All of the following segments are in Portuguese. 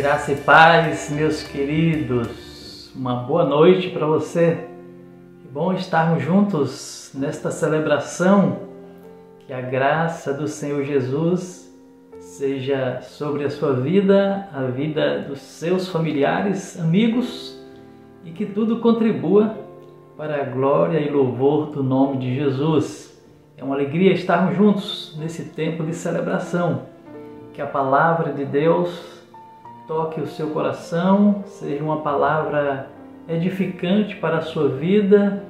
Graça e paz, meus queridos. Uma boa noite para você. Que bom estarmos juntos nesta celebração. Que a graça do Senhor Jesus seja sobre a sua vida, a vida dos seus familiares, amigos, e que tudo contribua para a glória e louvor do nome de Jesus. É uma alegria estarmos juntos nesse tempo de celebração. Que a palavra de Deus toque o seu coração, seja uma palavra edificante para a sua vida,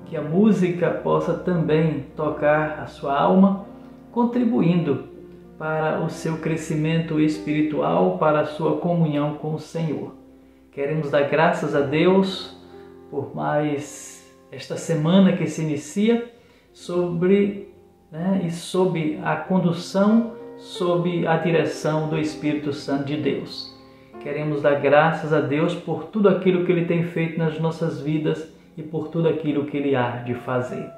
que a música possa também tocar a sua alma, contribuindo para o seu crescimento espiritual, para a sua comunhão com o Senhor. Queremos dar graças a Deus por mais esta semana que se inicia, sob a condução, sob a direção do Espírito Santo de Deus. Queremos dar graças a Deus por tudo aquilo que Ele tem feito nas nossas vidas e por tudo aquilo que Ele há de fazer.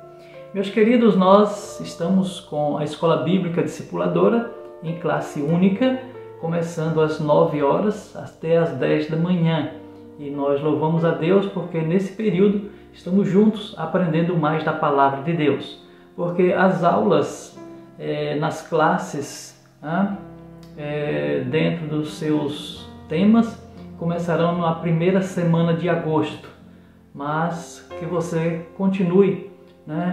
Meus queridos, nós estamos com a Escola Bíblica Discipuladora em classe única, começando às 9 horas até às 10 da manhã. E nós louvamos a Deus porque nesse período estamos juntos aprendendo mais da Palavra de Deus. Porque as aulas nas classes, dentro dos seus temas, começarão na primeira semana de agosto, mas que você continue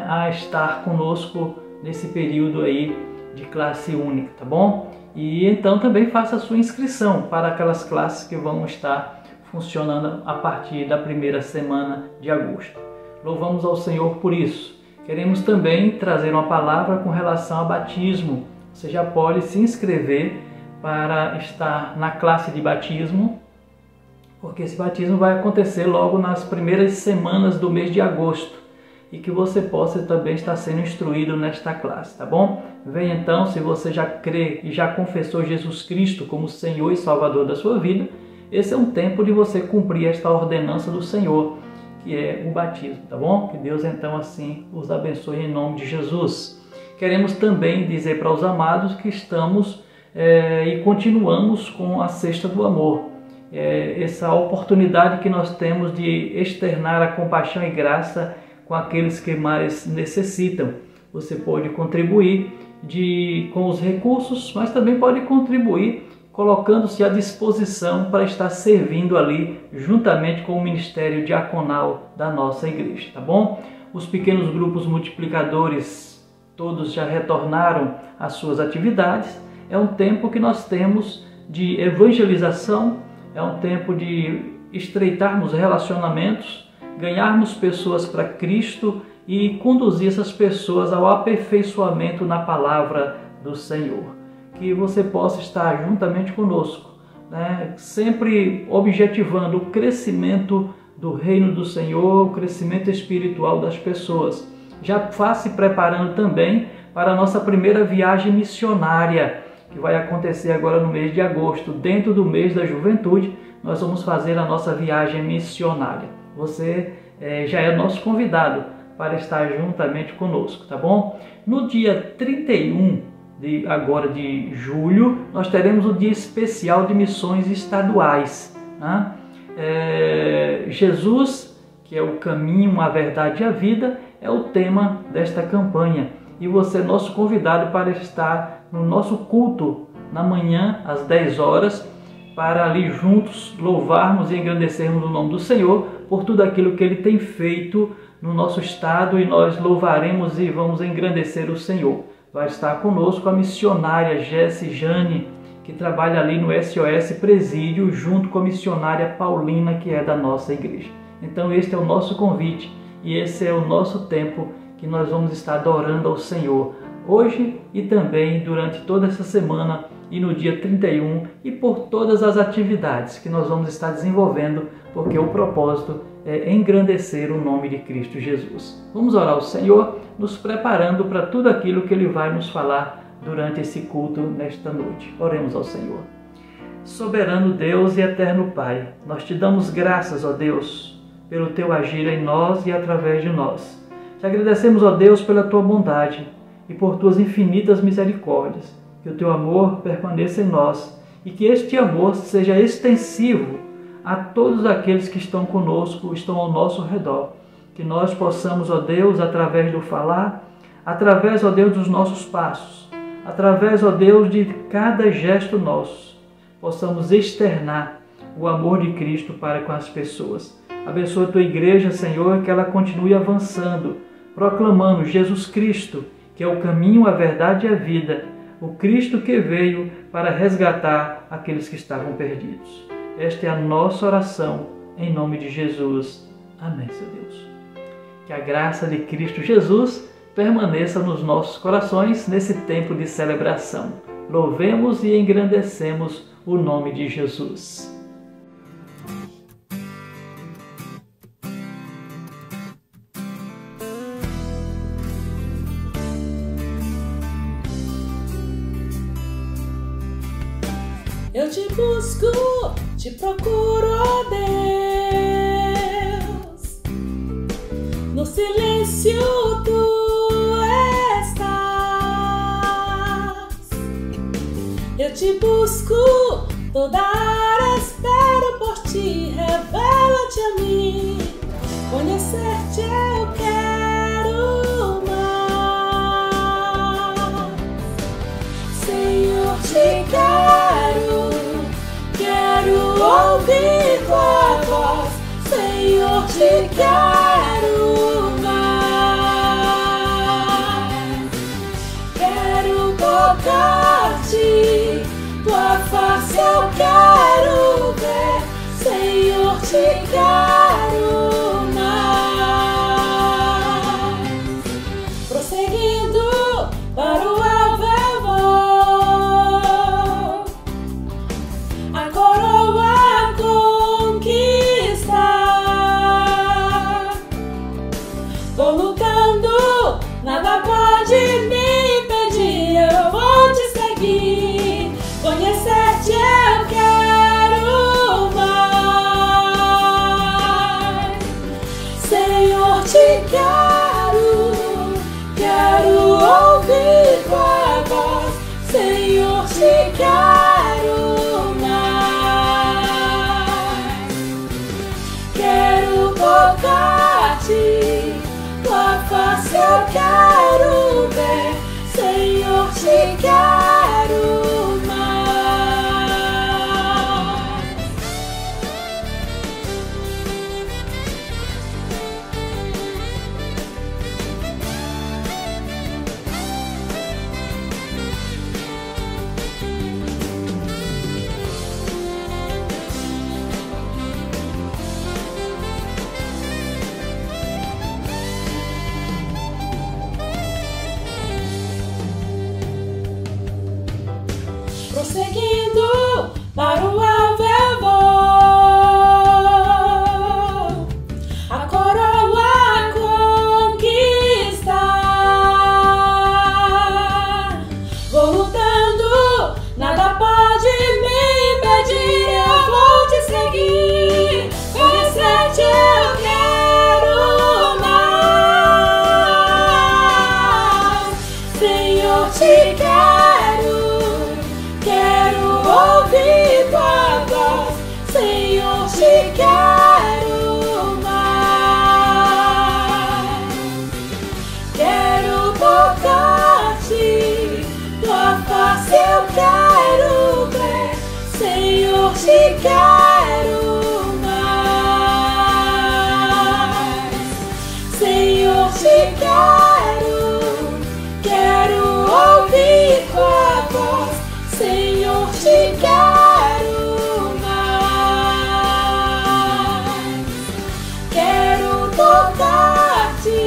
a estar conosco nesse período aí de classe única, tá bom? E então também faça a sua inscrição para aquelas classes que vão estar funcionando a partir da primeira semana de agosto. Louvamos ao Senhor por isso. Queremos também trazer uma palavra com relação ao batismo. Você já pode se inscrever para estar na classe de batismo, porque esse batismo vai acontecer logo nas primeiras semanas do mês de agosto e que você possa também estar sendo instruído nesta classe, tá bom? Venha então, se você já crê e já confessou Jesus Cristo como Senhor e Salvador da sua vida, esse é um tempo de você cumprir esta ordenança do Senhor, que é o batismo, tá bom? Que Deus então assim os abençoe em nome de Jesus. Queremos também dizer para os amados que estamos e continuamos com a Cesta do Amor. Essa oportunidade que nós temos de externar a compaixão e graça com aqueles que mais necessitam. Você pode contribuir com os recursos, mas também pode contribuir colocando-se à disposição para estar servindo ali juntamente com o ministério diaconal da nossa igreja, tá bom? Os pequenos grupos multiplicadores todos já retornaram às suas atividades. É um tempo que nós temos de evangelização, é um tempo de estreitarmos relacionamentos, ganharmos pessoas para Cristo e conduzir essas pessoas ao aperfeiçoamento na palavra do Senhor. Que você possa estar juntamente conosco, sempre objetivando o crescimento do reino do Senhor, o crescimento espiritual das pessoas. Já vá se preparando também para a nossa primeira viagem missionária, que vai acontecer agora no mês de agosto. Dentro do mês da juventude, nós vamos fazer a nossa viagem missionária. Você já é nosso convidado para estar juntamente conosco, tá bom? No dia 31 de julho, nós teremos o dia especial de missões estaduais. Jesus, que é o caminho, a verdade e a vida, é o tema desta campanha. E você é nosso convidado para estar no nosso culto na manhã, às 10 horas, para ali juntos louvarmos e engrandecermos o nome do Senhor por tudo aquilo que Ele tem feito no nosso estado, e nós louvaremos e vamos engrandecer o Senhor. Vai estar conosco a missionária Jessi Jane, que trabalha ali no SOS Presídio, junto com a missionária Paulina, que é da nossa igreja. Então este é o nosso convite e esse é o nosso tempo que nós vamos estar adorando ao Senhor, hoje e também durante toda essa semana e no dia 31 e por todas as atividades que nós vamos estar desenvolvendo, porque o propósito é engrandecer o nome de Cristo Jesus. Vamos orar ao Senhor, nos preparando para tudo aquilo que Ele vai nos falar durante esse culto nesta noite. Oremos ao Senhor. Soberano Deus e eterno Pai, nós te damos graças, ó Deus, pelo Teu agir em nós e através de nós. Te agradecemos, ó Deus, pela Tua bondade e por Tuas infinitas misericórdias. Que o Teu amor permaneça em nós e que este amor seja extensivo a todos aqueles que estão conosco, estão ao nosso redor. Que nós possamos, ó Deus, através do falar, através, ó Deus, dos nossos passos, através, ó Deus, de cada gesto nosso, possamos externar o amor de Cristo para com as pessoas. Abençoa a tua igreja, Senhor, que ela continue avançando, proclamando Jesus Cristo, que é o caminho, a verdade e a vida, o Cristo que veio para resgatar aqueles que estavam perdidos. Esta é a nossa oração, em nome de Jesus. Amém, Senhor Deus. Que a graça de Cristo Jesus permaneça nos nossos corações nesse tempo de celebração. Louvemos e engrandecemos o nome de Jesus. Eu te busco, te procuro, ó Deus. No silêncio tu estás. Eu te busco, toda hora espero por ti. Revela-te a mim, conhecer-te eu quero mais. Senhor, te quero. Quero ouvir tua voz, Senhor, te quero mais. Quero tocar-te, tua face eu quero ver, Senhor, te quero mais. Prosseguindo para o alvo eu vou. Vou lutando, nada pode me impedir. Eu vou te seguir, conhecer-te eu quero mais. Senhor, te quero, quero ouvir tua voz. Senhor, te quero mais. Quero tocar-te, tua face eu quero ver, Senhor, te quero mais. Prosseguindo para o alvo eu vou, a coroa conquistar. Vou lutando, nada pode me impedir. Eu vou te seguir, conhecer-te eu quero mais. Senhor, te quero, quero ouvir tua voz, Senhor, te quero mais. Quero tocar-te, tua face eu quero ver, Senhor, te quero mais. Senhor, te quero, quero ouvir tua voz, Senhor, te quero mais. Quero tocar-te,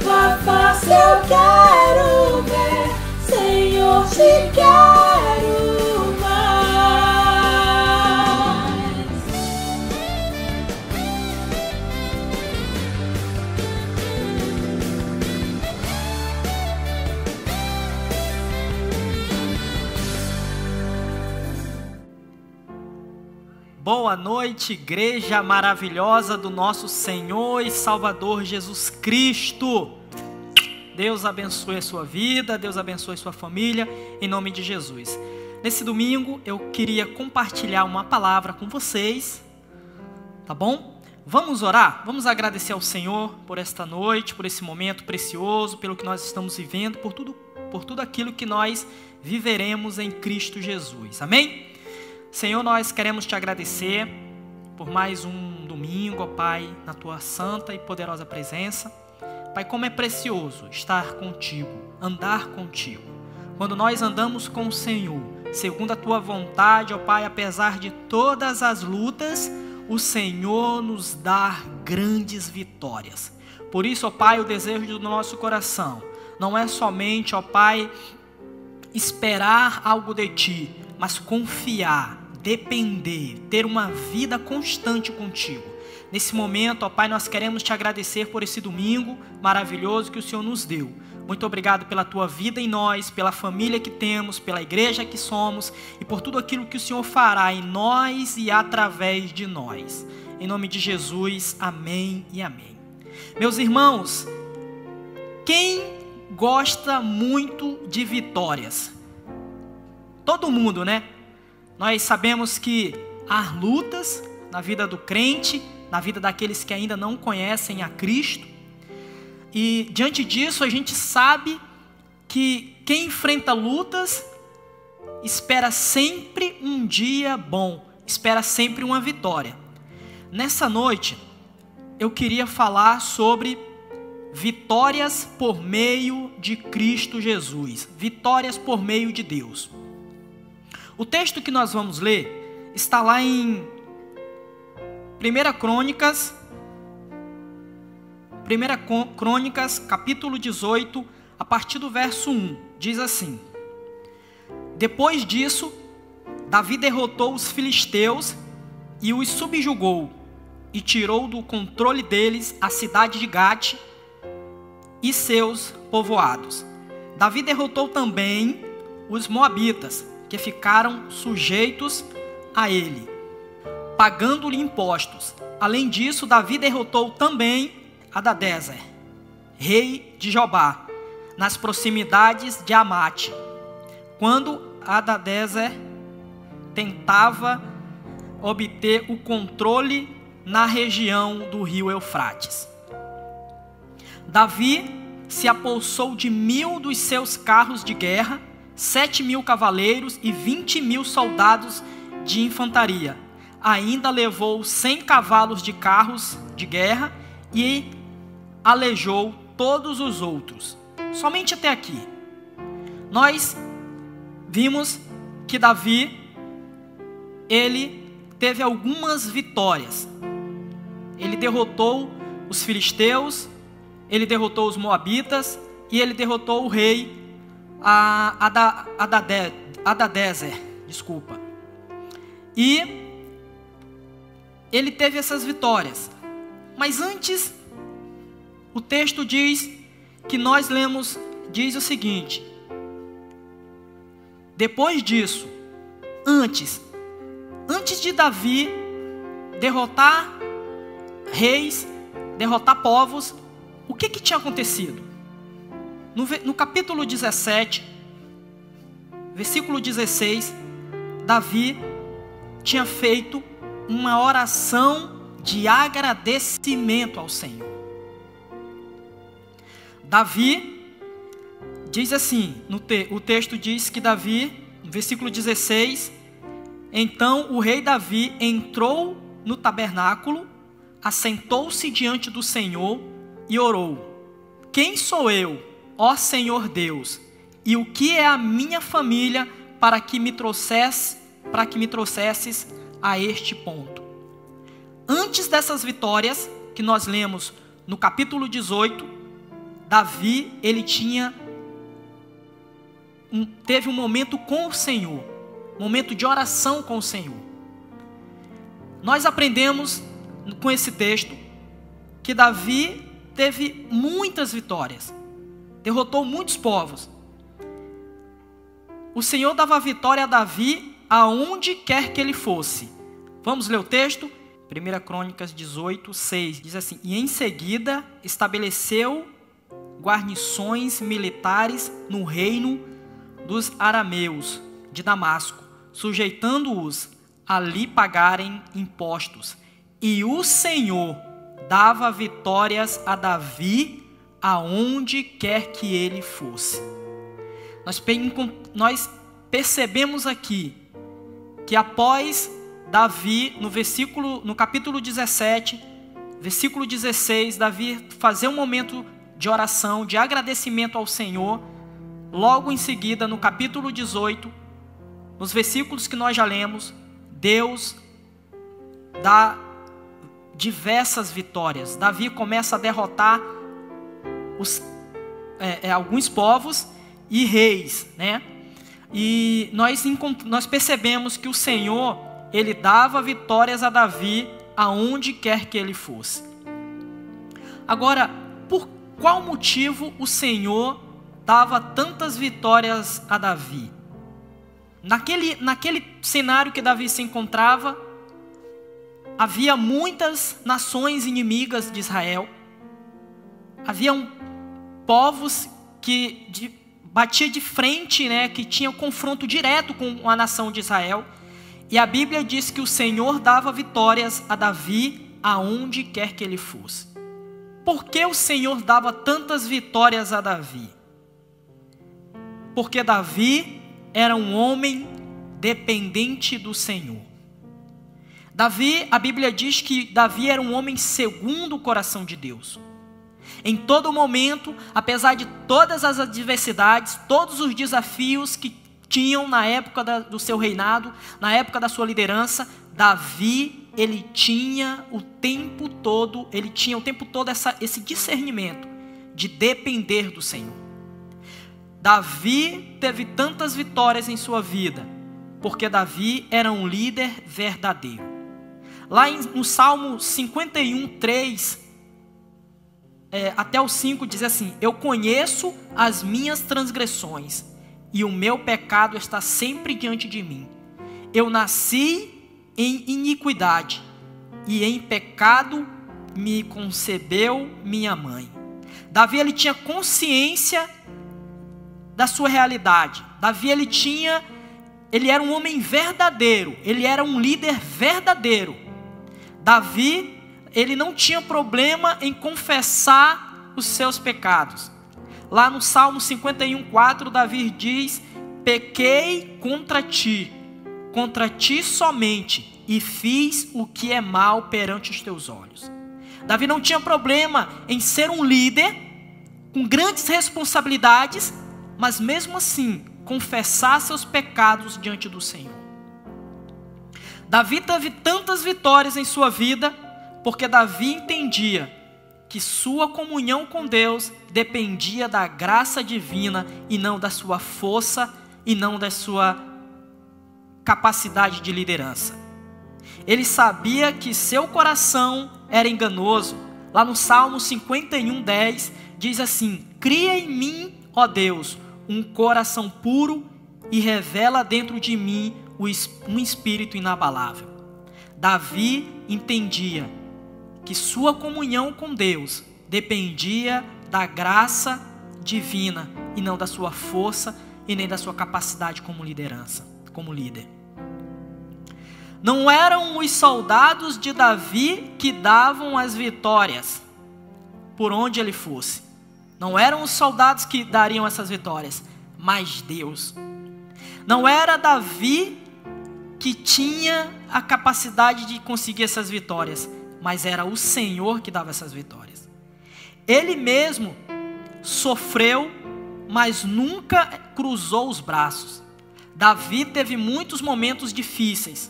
tua face eu quero ver, Senhor, te quero mais. Boa noite, igreja maravilhosa do nosso Senhor e Salvador Jesus Cristo. Deus abençoe a sua vida, Deus abençoe a sua família, em nome de Jesus. nesse domingo eu queria compartilhar uma palavra com vocês, tá bom? Vamos orar? Vamos agradecer ao Senhor por esta noite, por esse momento precioso, pelo que nós estamos vivendo, por tudo aquilo que nós viveremos em Cristo Jesus. Amém? Senhor, nós queremos te agradecer por mais um domingo, ó Pai, na tua santa e poderosa presença. Pai, como é precioso estar contigo, andar contigo. Quando nós andamos com o Senhor, segundo a tua vontade, ó Pai, apesar de todas as lutas, o Senhor nos dá grandes vitórias. Por isso, ó Pai, o desejo do nosso coração não é somente, ó Pai, esperar algo de ti, mas confiar, depender, ter uma vida constante contigo. Nesse momento, ó Pai, nós queremos te agradecer por esse domingo maravilhoso que o Senhor nos deu. Muito obrigado pela tua vida em nós, pela família que temos, pela igreja que somos e por tudo aquilo que o Senhor fará em nós e através de nós. Em nome de Jesus, amém e amém. Meus irmãos, quem gosta muito de vitórias? Todo mundo, né? Nós sabemos que há lutas na vida do crente, na vida daqueles que ainda não conhecem a Cristo. E diante disso a gente sabe que quem enfrenta lutas espera sempre um dia bom, espera sempre uma vitória. Nessa noite eu queria falar sobre vitórias por meio de Cristo Jesus, vitórias por meio de Deus. O texto que nós vamos ler está lá em 1 Crônicas, capítulo 18, a partir do verso 1, diz assim: Depois disso, Davi derrotou os filisteus e os subjugou, e tirou do controle deles a cidade de Gate e seus povoados. Davi derrotou também os moabitas, que ficaram sujeitos a ele, pagando-lhe impostos. Além disso, Davi derrotou também Hadadezer, rei de Jobá, nas proximidades de Amate, quando Hadadezer tentava obter o controle na região do rio Eufrates. Davi se apossou de 1000 dos seus carros de guerra, 7.000 cavaleiros e 20.000 soldados de infantaria. Ainda levou 100 cavalos de carros de guerra e aleijou todos os outros. Somente até aqui. Nós vimos que Davi, ele teve algumas vitórias. Ele derrotou os filisteus, ele derrotou os moabitas e ele derrotou o rei Hadadezer, desculpa. E ele teve essas vitórias. Mas antes, o texto diz que nós lemos, diz o seguinte: depois disso, antes de Davi derrotar reis, derrotar povos, o que tinha acontecido? No capítulo 17, versículo 16, Davi tinha feito uma oração de agradecimento ao Senhor. Davi diz assim, o texto diz que Davi, no versículo 16, então o rei Davi entrou no tabernáculo, assentou-se diante do Senhor e orou: Quem sou eu, ó Senhor Deus, e o que é a minha família para que me trouxesses a este ponto? Antes dessas vitórias que nós lemos no capítulo 18, Davi, ele teve um momento com o Senhor, um momento de oração com o Senhor. Nós aprendemos com esse texto que Davi teve muitas vitórias, derrotou muitos povos. O Senhor dava vitória a Davi aonde quer que ele fosse. Vamos ler o texto? 1 Crônicas 18, 6, diz assim: E em seguida estabeleceu guarnições militares no reino dos arameus, de Damasco, sujeitando-os a lhe pagarem impostos. E o Senhor dava vitórias a Davi aonde quer que ele fosse. Nós percebemos aqui que após Davi, no capítulo 17, versículo 16, Davi fazer um momento de oração, de agradecimento ao Senhor. Logo em seguida, no capítulo 18, nos versículos que nós já lemos, Deus dá diversas vitórias. Davi começa a derrotar alguns povos e reis, né? E nós percebemos que o Senhor, ele dava vitórias a Davi aonde quer que ele fosse. Agora, por qual motivo o Senhor dava tantas vitórias a Davi? Naquele cenário que Davi se encontrava, havia muitas nações inimigas de Israel. Haviam povos que batiam de frente, né, que tinham confronto direto com a nação de Israel. E a Bíblia diz que o Senhor dava vitórias a Davi aonde quer que ele fosse. Por que o Senhor dava tantas vitórias a Davi? Porque Davi era um homem dependente do Senhor. Davi, a Bíblia diz que Davi era um homem segundo o coração de Deus. Em todo momento, apesar de todas as adversidades, todos os desafios que tinham na época do seu reinado, na época da sua liderança, Davi, ele tinha o tempo todo esse discernimento de depender do Senhor. Davi teve tantas vitórias em sua vida, porque Davi era um líder verdadeiro. Lá no Salmo 51, 3, até o 5 diz assim: eu conheço as minhas transgressões, e o meu pecado está sempre diante de mim. Eu nasci em iniquidade, e em pecado me concebeu minha mãe. Davi, ele tinha consciência da sua realidade. Davi, ele era um homem verdadeiro, ele era um líder verdadeiro. Davi, ele não tinha problema em confessar os seus pecados. Lá no Salmo 51, 4, Davi diz: pequei contra ti somente, e fiz o que é mal perante os teus olhos. Davi não tinha problema em ser um líder com grandes responsabilidades, mas mesmo assim confessar seus pecados diante do Senhor. Davi teve tantas vitórias em sua vida porque Davi entendia que sua comunhão com Deus dependia da graça divina e não da sua força e não da sua capacidade de liderança. Ele sabia que seu coração era enganoso. Lá no Salmo 51, 10 diz assim: cria em mim, ó Deus, um coração puro e revela dentro de mim um espírito inabalável. Davi entendia que sua comunhão com Deus dependia da graça divina e não da sua força e nem da sua capacidade como liderança, como líder. Não eram os soldados de Davi que davam as vitórias por onde ele fosse. Não eram os soldados que dariam essas vitórias, mas Deus. Não era Davi que tinha a capacidade de conseguir essas vitórias, mas era o Senhor que dava essas vitórias. Ele mesmo sofreu, mas nunca cruzou os braços. Davi teve muitos momentos difíceis,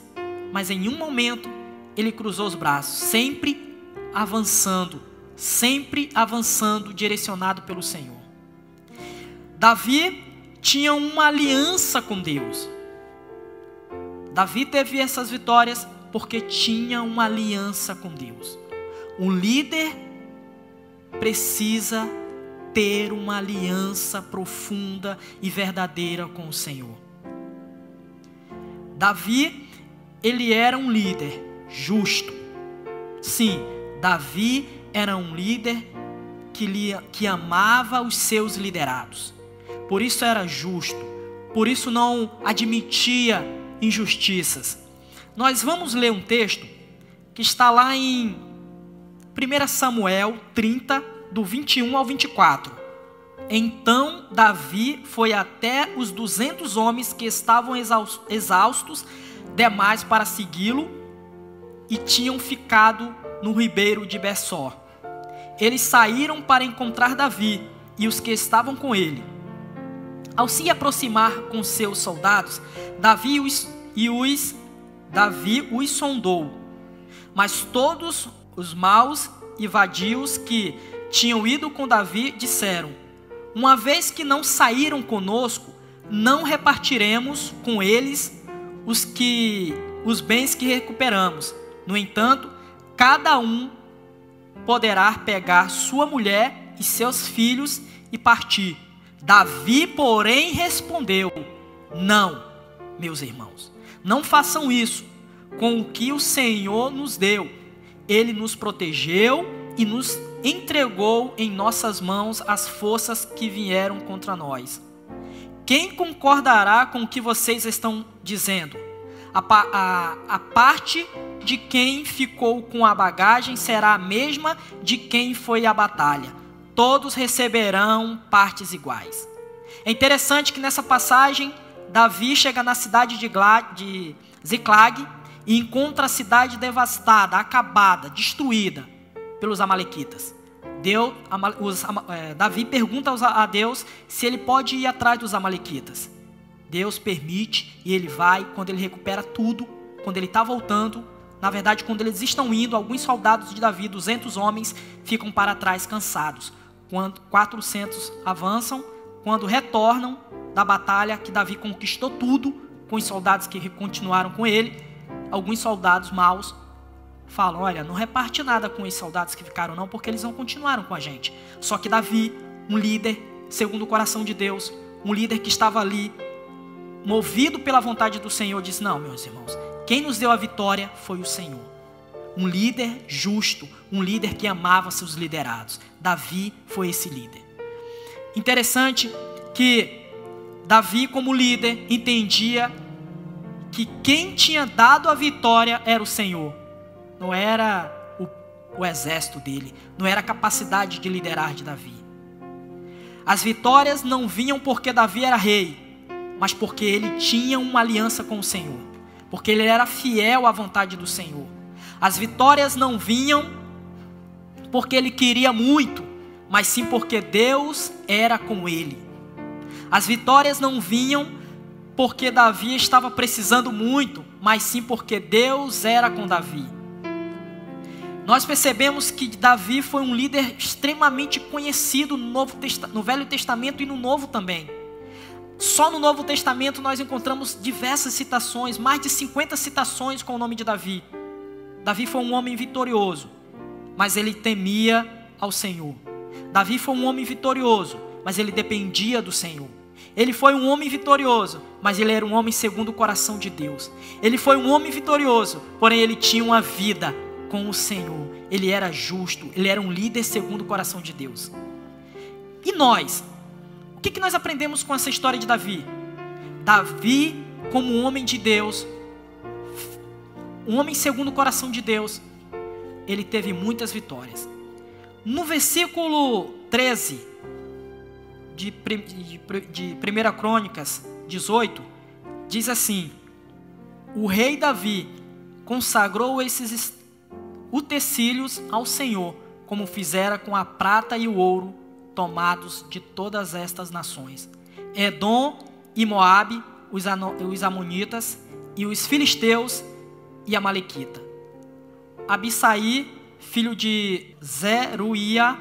mas em um momento ele cruzou os braços, sempre avançando, direcionado pelo Senhor. Davi tinha uma aliança com Deus. Davi teve essas vitórias porque tinha uma aliança com Deus. Um líder precisa ter uma aliança profunda e verdadeira com o Senhor. Davi, ele era um líder justo. Sim, Davi era um líder que amava os seus liderados. Por isso era justo. por isso não admitia injustiças. Nós vamos ler um texto que está lá em 1 Samuel 30, do 21 ao 24. Então Davi foi até os 200 homens que estavam exaustos demais para segui-lo e tinham ficado no ribeiro de Bessor. Eles saíram para encontrar Davi e os que estavam com ele. Ao se aproximar com seus soldados, Davi os sondou, mas todos os maus e vadios que tinham ido com Davi disseram: uma vez que não saíram conosco, não repartiremos com eles os bens que recuperamos. No entanto, cada um poderá pegar sua mulher e seus filhos e partir. Davi, porém, respondeu: não, meus irmãos, não façam isso com o que o Senhor nos deu. Ele nos protegeu e nos entregou em nossas mãos as forças que vieram contra nós. Quem concordará com o que vocês estão dizendo? A parte de quem ficou com a bagagem será a mesma de quem foi à batalha. Todos receberão partes iguais. É interessante que nessa passagem, Davi chega na cidade de Ziclag e encontra a cidade devastada, acabada, destruída pelos amalequitas. Davi pergunta a Deus se ele pode ir atrás dos amalequitas. Deus permite e ele vai. Quando ele recupera tudo, quando ele está voltando, na verdade, quando eles estão indo, alguns soldados de Davi, 200 homens, ficam para trás cansados. Quando 400 avançam, quando retornam da batalha que Davi conquistou tudo, com os soldados que continuaram com ele, alguns soldados maus falam: olha, não reparte nada com os soldados que ficaram não, porque eles não continuaram com a gente. Só que Davi, um líder segundo o coração de Deus, um líder que estava ali, movido pela vontade do Senhor, disse: não, meus irmãos, quem nos deu a vitória foi o Senhor. Um líder justo, um líder que amava seus liderados. Davi foi esse líder. Interessante que Davi, como líder, entendia que quem tinha dado a vitória era o Senhor. Não era o exército dele, não era a capacidade de liderar de Davi. As vitórias não vinham porque Davi era rei, mas porque ele tinha uma aliança com o Senhor, porque ele era fiel à vontade do Senhor. As vitórias não vinham porque ele queria muito, mas sim porque Deus era com ele. As vitórias não vinham porque Davi estava precisando muito, mas sim porque Deus era com Davi. Nós percebemos que Davi foi um líder extremamente conhecido no Velho Testamento e no Novo também. Só no Novo Testamento nós encontramos diversas citações, mais de 50 citações com o nome de Davi. Davi foi um homem vitorioso, mas ele temia ao Senhor. Davi foi um homem vitorioso, mas ele dependia do Senhor. Ele foi um homem vitorioso, mas ele era um homem segundo o coração de Deus. Ele foi um homem vitorioso, porém ele tinha uma vida com o Senhor. Ele era justo, ele era um líder segundo o coração de Deus. E nós? O que nós aprendemos com essa história de Davi? Davi, como um homem de Deus, um homem segundo o coração de Deus, ele teve muitas vitórias. No versículo 13 de 1 Crônicas 18, diz assim: o rei Davi consagrou esses utensílios ao Senhor, como fizera com a prata e o ouro tomados de todas estas nações: Edom e Moabe, os amonitas e os filisteus e Amalequita. Abisai, filho de Zeruia,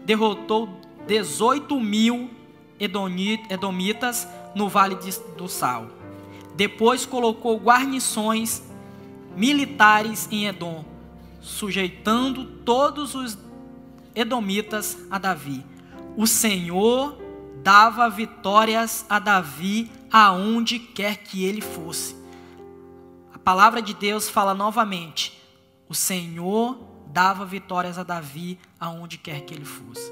derrotou 18.000 edomitas no vale do Sal. Depois colocou guarnições militares em Edom, sujeitando todos os edomitas a Davi. O Senhor dava vitórias a Davi aonde quer que ele fosse. A palavra de Deus fala novamente: o Senhor dava vitórias a Davi aonde quer que ele fosse.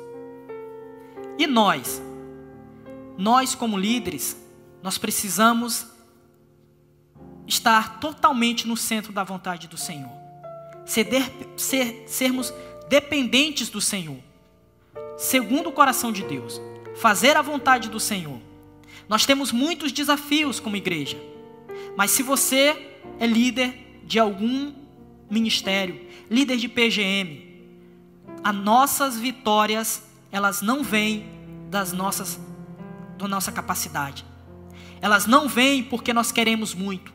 E nós como líderes, nós precisamos estar totalmente no centro da vontade do Senhor. Sermos dependentes do Senhor, segundo o coração de Deus. Fazer a vontade do Senhor. Nós temos muitos desafios como igreja. Mas se você é líder de algum ministério, líder de PGM, as nossas vitórias, elas não vêm da nossa capacidade. Elas não vêm porque nós queremos muito.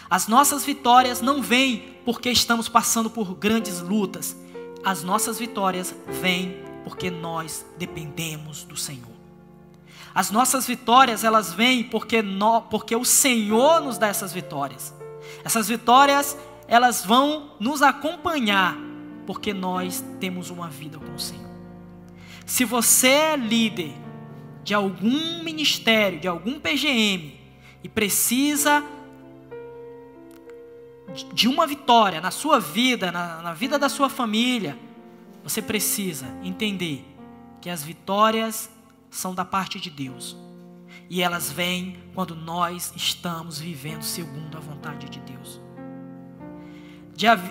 As nossas vitórias não vêm porque estamos passando por grandes lutas. As nossas vitórias vêm porque nós dependemos do Senhor. As nossas vitórias, elas vêm porque o Senhor nos dá essas vitórias. Essas vitórias, elas vão nos acompanhar porque nós temos uma vida com o Senhor. Se você é líder de algum ministério, de algum PGM, e precisa de uma vitória na sua vida, na vida da sua família, você precisa entender que as vitórias são da parte de Deus. E elas vêm quando nós estamos vivendo segundo a vontade de Deus.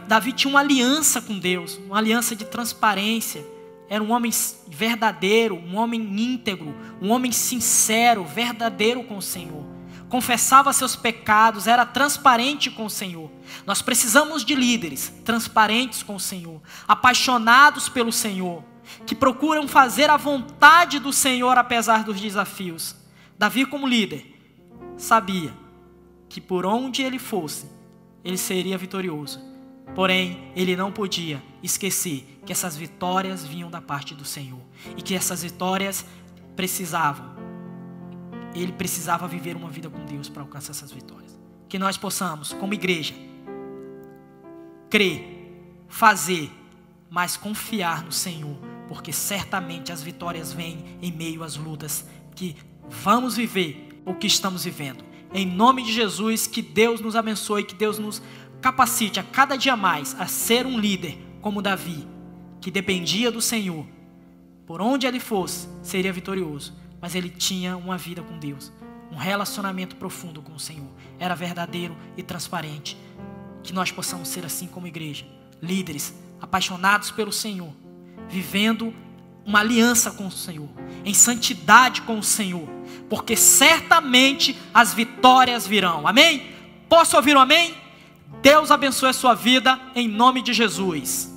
Davi tinha uma aliança com Deus, uma aliança de transparência. Era um homem verdadeiro, um homem íntegro, um homem sincero, verdadeiro com o Senhor. Confessava seus pecados, era transparente com o Senhor. Nós precisamos de líderes transparentes com o Senhor, apaixonados pelo Senhor, que procuram fazer a vontade do Senhor apesar dos desafios. Davi, como líder, sabia que por onde ele fosse, ele seria vitorioso. Porém, ele não podia esquecer que essas vitórias vinham da parte do Senhor. E que essas vitórias ele precisava viver uma vida com Deus para alcançar essas vitórias. Que nós possamos, como igreja, crer, fazer, mas confiar no Senhor. Porque certamente as vitórias vêm em meio às lutas que vamos viver ou que estamos vivendo. Em nome de Jesus, que Deus nos abençoe, que Deus nos capacite a cada dia mais a ser um líder como Davi, que dependia do Senhor. Por onde ele fosse, seria vitorioso, mas ele tinha uma vida com Deus, um relacionamento profundo com o Senhor. Era verdadeiro e transparente. Que nós possamos ser assim como igreja, líderes apaixonados pelo Senhor, vivendo uma aliança com o Senhor, em santidade com o Senhor, porque certamente as vitórias virão. Amém? Posso ouvir um amém? Deus abençoe a sua vida em nome de Jesus.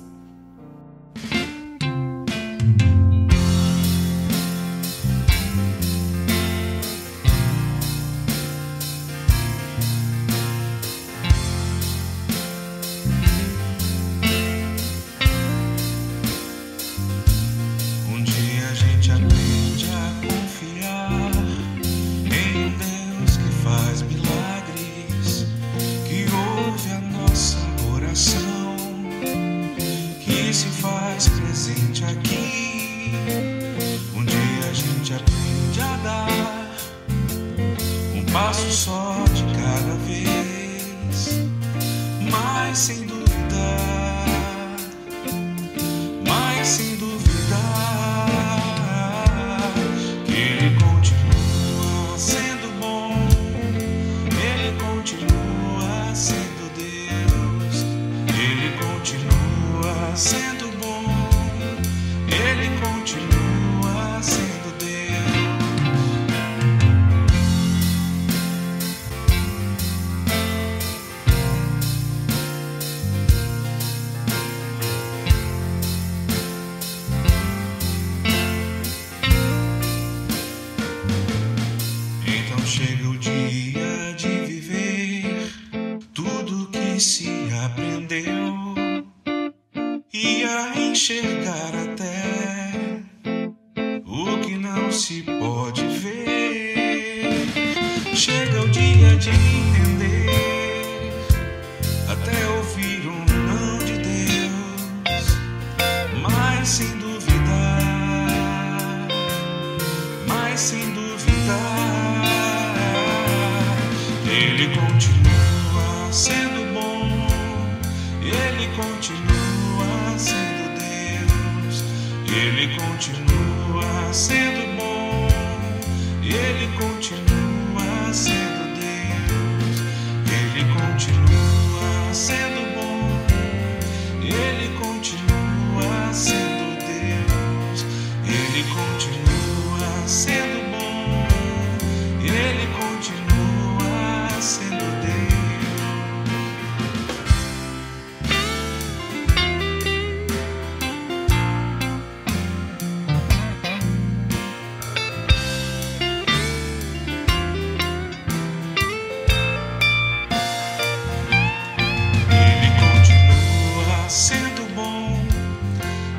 Passo só de cada vez, mas sem dúvida, que Ele continua sendo bom, Ele continua sendo Deus, Ele continua sendo bom, Ele continua sendo Deus. Chega o dia de viver tudo que se aprendeu e a enxergar até o que não se pode ver. Chega o dia de entender, até ouvir um não de Deus, mas sem dúvida, Ele continua sendo bom, Ele continua sendo Deus, Ele continua sendo bom, Ele continua sendo continua sendo bom, Ele continua sendo Deus, Ele continua sendo bom, Ele continua sendo Deus. Sendo bom,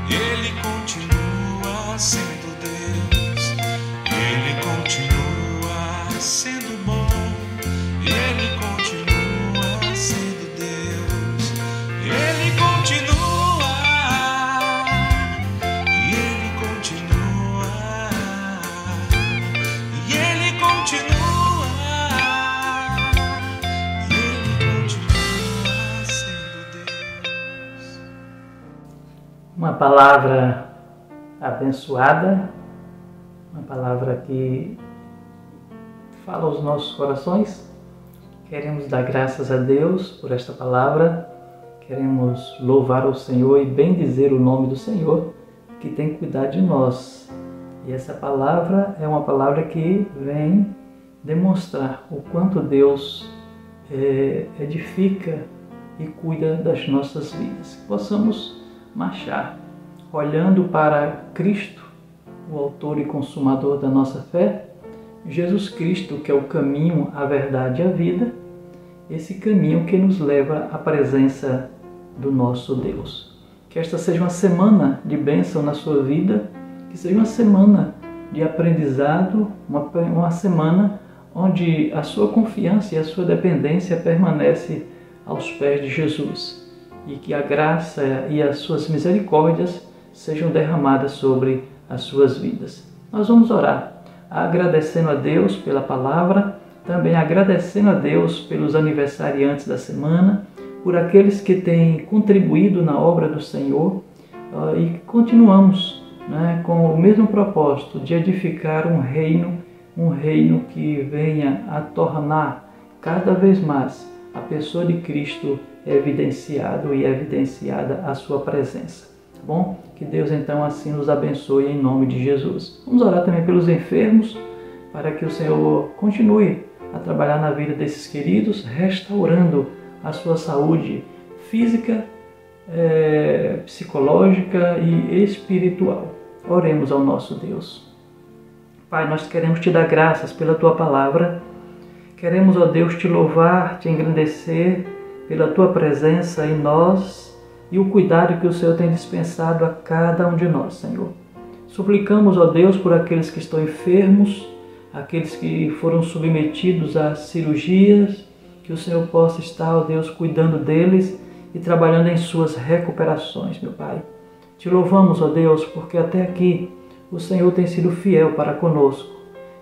Ele continua sendo Deus, Ele continua sendo bom, Ele continua sendo Deus, Ele continua, e Ele continua, e Ele continua, e Ele continua sendo Deus. Uma palavra abençoada, uma palavra que fala aos nossos corações. Queremos dar graças a Deus por esta palavra, queremos louvar o Senhor e bendizer o nome do Senhor, que tem cuidado de nós. E essa palavra é uma palavra que vem demonstrar o quanto Deus edifica e cuida das nossas vidas. Que possamos marchar, olhando para Cristo, o autor e consumador da nossa fé, Jesus Cristo, que é o caminho, a verdade e a vida, esse caminho que nos leva à presença do nosso Deus. Que esta seja uma semana de bênção na sua vida, que seja uma semana de aprendizado, uma semana onde a sua confiança e a sua dependência permanece aos pés de Jesus. E que a graça e as suas misericórdias sejam derramadas sobre as suas vidas. Nós vamos orar, agradecendo a Deus pela palavra, também agradecendo a Deus pelos aniversariantes da semana, por aqueles que têm contribuído na obra do Senhor, e continuamos, com o mesmo propósito de edificar um reino que venha a tornar cada vez mais a pessoa de Cristo evidenciado e evidenciada a sua presença. Tá bom? Que Deus então assim nos abençoe em nome de Jesus. Vamos orar também pelos enfermos, para que o Senhor continue a trabalhar na vida desses queridos, restaurando a sua saúde física, psicológica e espiritual. Oremos ao nosso Deus. Pai, nós queremos te dar graças pela tua palavra. Queremos, ó Deus, te louvar, te engrandecer pela tua presença em nós e o cuidado que o Senhor tem dispensado a cada um de nós, Senhor. Suplicamos, ó Deus, por aqueles que estão enfermos, aqueles que foram submetidos a cirurgias, que o Senhor possa estar, ó Deus, cuidando deles e trabalhando em suas recuperações, meu Pai. Te louvamos, ó Deus, porque até aqui o Senhor tem sido fiel para conosco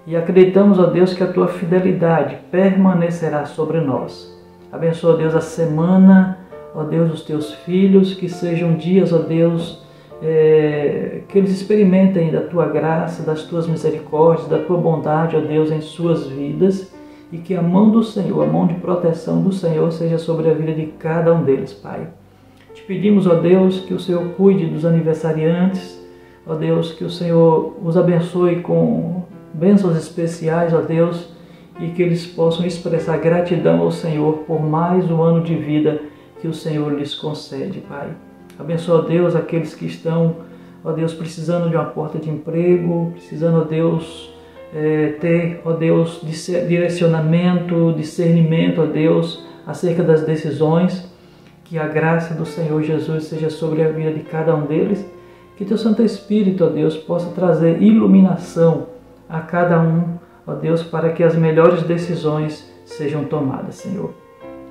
e acreditamos, ó Deus, que a tua fidelidade permanecerá sobre nós. Abençoa, ó Deus, a semana, ó Deus, dos teus filhos, que sejam dias, ó Deus, que eles experimentem da tua graça, das tuas misericórdias, da tua bondade, ó Deus, em suas vidas, e que a mão do Senhor, a mão de proteção do Senhor seja sobre a vida de cada um deles, Pai. Te pedimos, ó Deus, que o Senhor cuide dos aniversariantes, ó Deus, que o Senhor os abençoe com bênçãos especiais, ó Deus, e que eles possam expressar gratidão ao Senhor por mais um ano de vida que o Senhor lhes concede, Pai. Abençoa, ó Deus, aqueles que estão, ó Deus, precisando de uma porta de emprego, precisando, ó Deus, ter, ó Deus, direcionamento, discernimento, ó Deus, acerca das decisões. Que a graça do Senhor Jesus seja sobre a vida de cada um deles. Que teu Santo Espírito, ó Deus, possa trazer iluminação a cada um, ó Deus, para que as melhores decisões sejam tomadas, Senhor.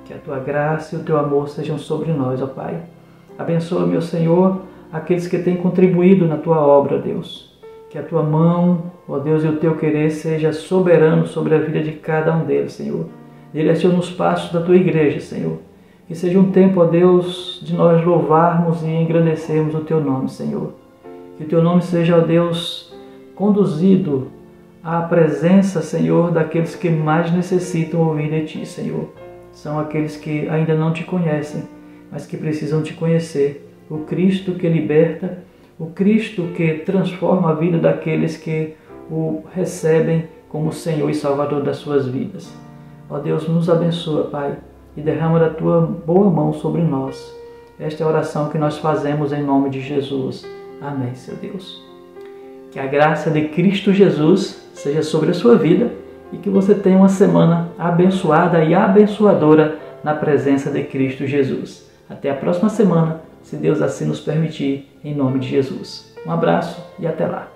Que a tua graça e o teu amor sejam sobre nós, ó Pai. Abençoa, meu Senhor, aqueles que têm contribuído na tua obra, ó Deus. Que a tua mão, ó Deus, e o teu querer seja soberano sobre a vida de cada um deles, Senhor. Direciona os passos da tua igreja, Senhor. Que seja um tempo, ó Deus, de nós louvarmos e engrandecermos o teu nome, Senhor. Que o teu nome seja, ó Deus, conduzido à presença, Senhor, daqueles que mais necessitam ouvir de ti, Senhor. são aqueles que ainda não te conhecem, mas que precisam te conhecer. O Cristo que liberta, o Cristo que transforma a vida daqueles que o recebem como Senhor e Salvador das suas vidas. Ó Deus, nos abençoa, Pai, e derrama da Tua boa mão sobre nós. Esta é a oração que nós fazemos em nome de Jesus. Amém, Senhor Deus. Que a graça de Cristo Jesus seja sobre a sua vida e que você tenha uma semana abençoada e abençoadora na presença de Cristo Jesus. Até a próxima semana, se Deus assim nos permitir, em nome de Jesus. Um abraço e até lá.